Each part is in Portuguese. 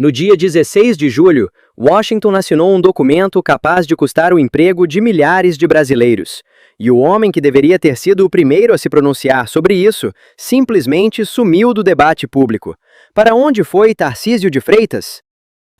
No dia 16 de julho, Washington assinou um documento capaz de custar o emprego de milhares de brasileiros. E o homem que deveria ter sido o primeiro a se pronunciar sobre isso, simplesmente sumiu do debate público. Para onde foi Tarcísio de Freitas?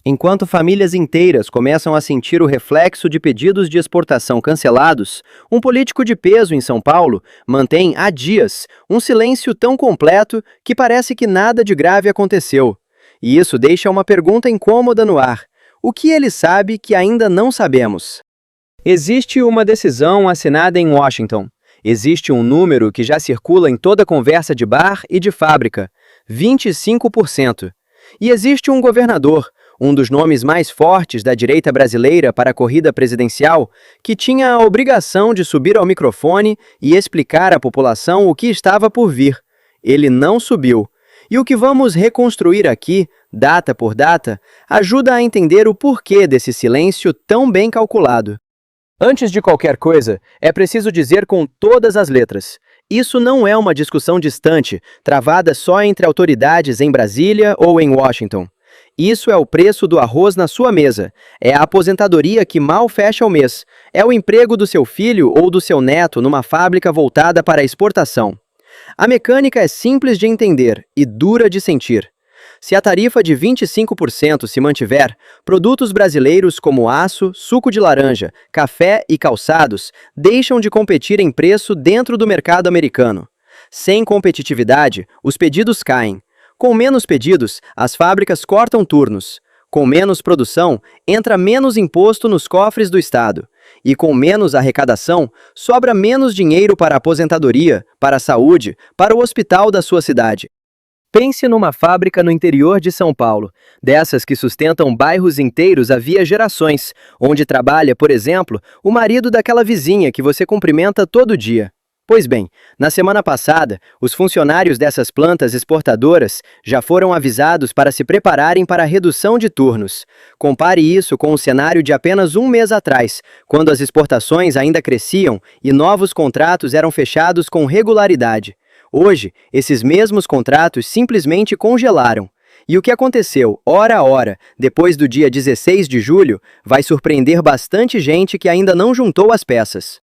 Enquanto famílias inteiras começam a sentir o reflexo de pedidos de exportação cancelados, um político de peso em São Paulo mantém há dias um silêncio tão completo que parece que nada de grave aconteceu. E isso deixa uma pergunta incômoda no ar. O que ele sabe que ainda não sabemos? Existe uma decisão assinada em Washington. Existe um número que já circula em toda conversa de bar e de fábrica: 25%. E existe um governador, um dos nomes mais fortes da direita brasileira para a corrida presidencial, que tinha a obrigação de subir ao microfone e explicar à população o que estava por vir. Ele não subiu. E o que vamos reconstruir aqui, data por data, ajuda a entender o porquê desse silêncio tão bem calculado. Antes de qualquer coisa, é preciso dizer com todas as letras: isso não é uma discussão distante, travada só entre autoridades em Brasília ou em Washington. Isso é o preço do arroz na sua mesa, é a aposentadoria que mal fecha o mês, é o emprego do seu filho ou do seu neto numa fábrica voltada para a exportação. A mecânica é simples de entender e dura de sentir. Se a tarifa de 25% se mantiver, produtos brasileiros como aço, suco de laranja, café e calçados deixam de competir em preço dentro do mercado americano. Sem competitividade, os pedidos caem. Com menos pedidos, as fábricas cortam turnos. Com menos produção, entra menos imposto nos cofres do Estado. E com menos arrecadação, sobra menos dinheiro para a aposentadoria, para a saúde, para o hospital da sua cidade. Pense numa fábrica no interior de São Paulo, dessas que sustentam bairros inteiros havia gerações, onde trabalha, por exemplo, o marido daquela vizinha que você cumprimenta todo dia. Pois bem, na semana passada, os funcionários dessas plantas exportadoras já foram avisados para se prepararem para a redução de turnos. Compare isso com o cenário de apenas um mês atrás, quando as exportações ainda cresciam e novos contratos eram fechados com regularidade. Hoje, esses mesmos contratos simplesmente congelaram. E o que aconteceu, hora a hora, depois do dia 16 de julho, vai surpreender bastante gente que ainda não juntou as peças.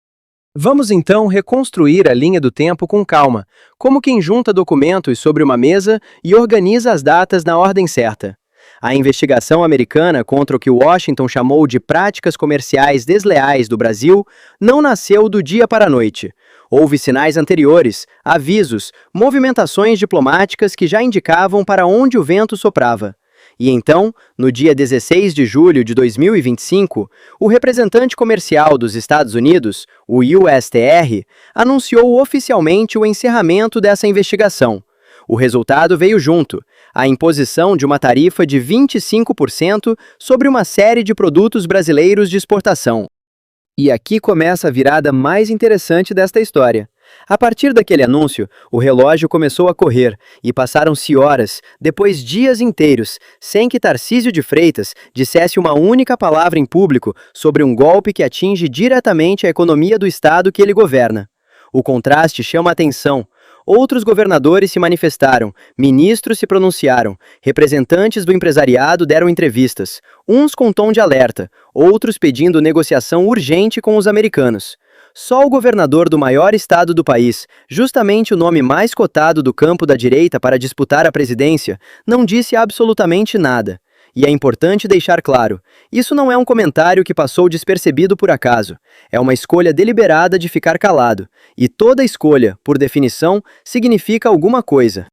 Vamos então reconstruir a linha do tempo com calma, como quem junta documentos sobre uma mesa e organiza as datas na ordem certa. A investigação americana contra o que Washington chamou de práticas comerciais desleais do Brasil não nasceu do dia para a noite. Houve sinais anteriores, avisos, movimentações diplomáticas que já indicavam para onde o vento soprava. E então, no dia 16 de julho de 2025, o representante comercial dos Estados Unidos, o USTR, anunciou oficialmente o encerramento dessa investigação. O resultado veio junto: a imposição de uma tarifa de 25% sobre uma série de produtos brasileiros de exportação. E aqui começa a virada mais interessante desta história. A partir daquele anúncio, o relógio começou a correr e passaram-se horas, depois dias inteiros, sem que Tarcísio de Freitas dissesse uma única palavra em público sobre um golpe que atinge diretamente a economia do estado que ele governa. O contraste chama a atenção. Outros governadores se manifestaram, ministros se pronunciaram, representantes do empresariado deram entrevistas, uns com tom de alerta, outros pedindo negociação urgente com os americanos. Só o governador do maior estado do país, justamente o nome mais cotado do campo da direita para disputar a presidência, não disse absolutamente nada. E é importante deixar claro, isso não é um comentário que passou despercebido por acaso. É uma escolha deliberada de ficar calado. E toda escolha, por definição, significa alguma coisa.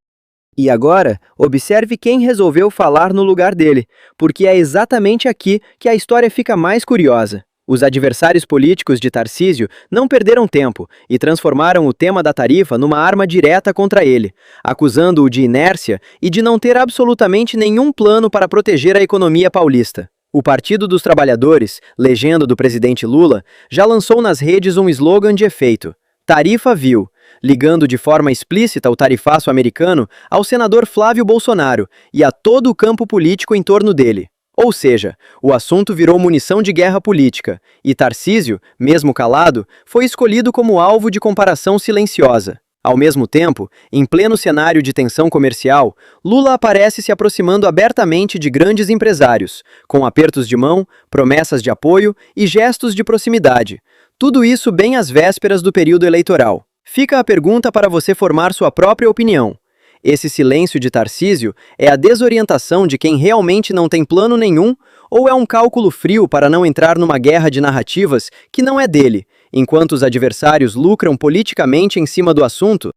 E agora, observe quem resolveu falar no lugar dele, porque é exatamente aqui que a história fica mais curiosa. Os adversários políticos de Tarcísio não perderam tempo e transformaram o tema da tarifa numa arma direta contra ele, acusando-o de inércia e de não ter absolutamente nenhum plano para proteger a economia paulista. O Partido dos Trabalhadores, legenda do presidente Lula, já lançou nas redes um slogan de efeito: Tarifa Viu, ligando de forma explícita o tarifaço americano ao senador Flávio Bolsonaro e a todo o campo político em torno dele. Ou seja, o assunto virou munição de guerra política, e Tarcísio, mesmo calado, foi escolhido como alvo de comparação silenciosa. Ao mesmo tempo, em pleno cenário de tensão comercial, Lula aparece se aproximando abertamente de grandes empresários, com apertos de mão, promessas de apoio e gestos de proximidade. Tudo isso bem às vésperas do período eleitoral. Fica a pergunta para você formar sua própria opinião. Esse silêncio de Tarcísio é a desorientação de quem realmente não tem plano nenhum ou é um cálculo frio para não entrar numa guerra de narrativas que não é dele, enquanto os adversários lucram politicamente em cima do assunto?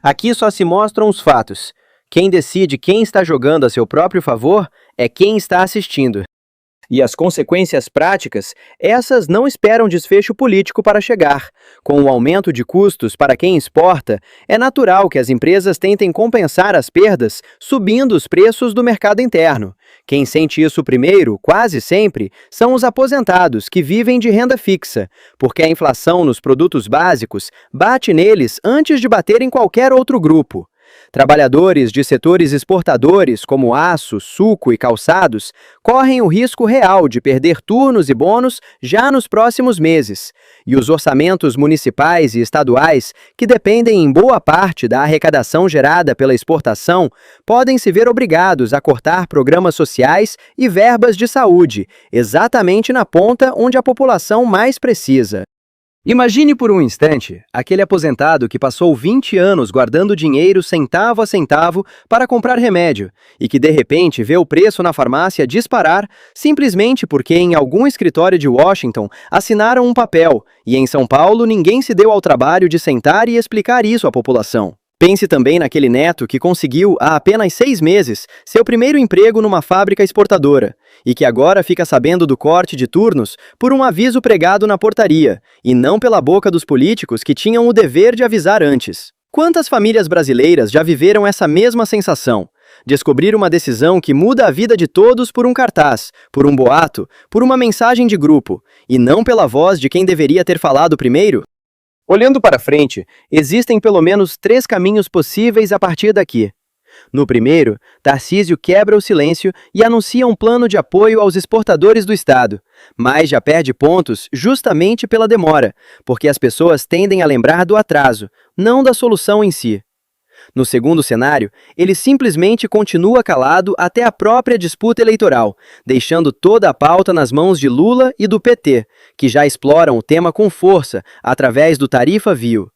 Aqui só se mostram os fatos. Quem decide quem está jogando a seu próprio favor é quem está assistindo. E as consequências práticas, essas não esperam desfecho político para chegar. Com o aumento de custos para quem exporta, é natural que as empresas tentem compensar as perdas subindo os preços do mercado interno. Quem sente isso primeiro, quase sempre, são os aposentados que vivem de renda fixa, porque a inflação nos produtos básicos bate neles antes de bater em qualquer outro grupo. Trabalhadores de setores exportadores, como aço, suco e calçados, correm o risco real de perder turnos e bônus já nos próximos meses. E os orçamentos municipais e estaduais, que dependem em boa parte da arrecadação gerada pela exportação, podem se ver obrigados a cortar programas sociais e verbas de saúde, exatamente na ponta onde a população mais precisa. Imagine por um instante aquele aposentado que passou 20 anos guardando dinheiro centavo a centavo para comprar remédio e que de repente vê o preço na farmácia disparar simplesmente porque em algum escritório de Washington assinaram um papel e em São Paulo ninguém se deu ao trabalho de sentar e explicar isso à população. Pense também naquele neto que conseguiu, há apenas 6 meses, seu primeiro emprego numa fábrica exportadora e que agora fica sabendo do corte de turnos por um aviso pregado na portaria e não pela boca dos políticos que tinham o dever de avisar antes. Quantas famílias brasileiras já viveram essa mesma sensação? Descobrir uma decisão que muda a vida de todos por um cartaz, por um boato, por uma mensagem de grupo e não pela voz de quem deveria ter falado primeiro? Olhando para frente, existem pelo menos 3 caminhos possíveis a partir daqui. No primeiro, Tarcísio quebra o silêncio e anuncia um plano de apoio aos exportadores do Estado, mas já perde pontos justamente pela demora, porque as pessoas tendem a lembrar do atraso, não da solução em si. No segundo cenário, ele simplesmente continua calado até a própria disputa eleitoral, deixando toda a pauta nas mãos de Lula e do PT, que já exploram o tema com força através do Tarifa View.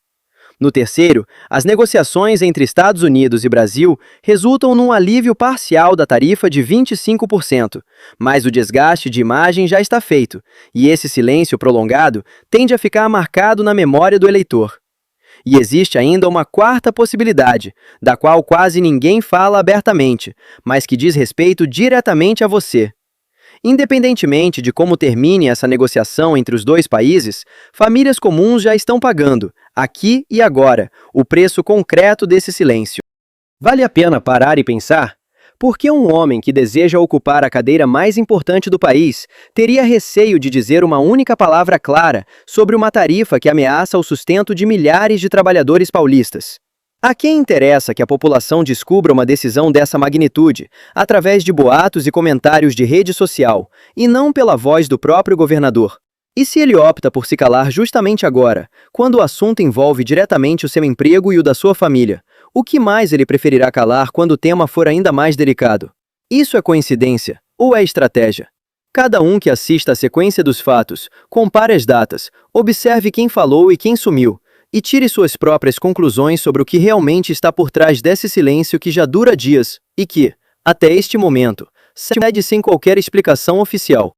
No terceiro, as negociações entre Estados Unidos e Brasil resultam num alívio parcial da tarifa de 25%, mas o desgaste de imagem já está feito, e esse silêncio prolongado tende a ficar marcado na memória do eleitor. E existe ainda uma quarta possibilidade, da qual quase ninguém fala abertamente, mas que diz respeito diretamente a você. Independentemente de como termine essa negociação entre os dois países, famílias comuns já estão pagando, aqui e agora, o preço concreto desse silêncio. Vale a pena parar e pensar? Por que um homem que deseja ocupar a cadeira mais importante do país teria receio de dizer uma única palavra clara sobre uma tarifa que ameaça o sustento de milhares de trabalhadores paulistas? A quem interessa que a população descubra uma decisão dessa magnitude, através de boatos e comentários de rede social, e não pela voz do próprio governador? E se ele opta por se calar justamente agora, quando o assunto envolve diretamente o seu emprego e o da sua família? O que mais ele preferirá calar quando o tema for ainda mais delicado? Isso é coincidência ou é estratégia? Cada um que assista à sequência dos fatos, compare as datas, observe quem falou e quem sumiu, e tire suas próprias conclusões sobre o que realmente está por trás desse silêncio que já dura dias e que, até este momento, segue sem qualquer explicação oficial.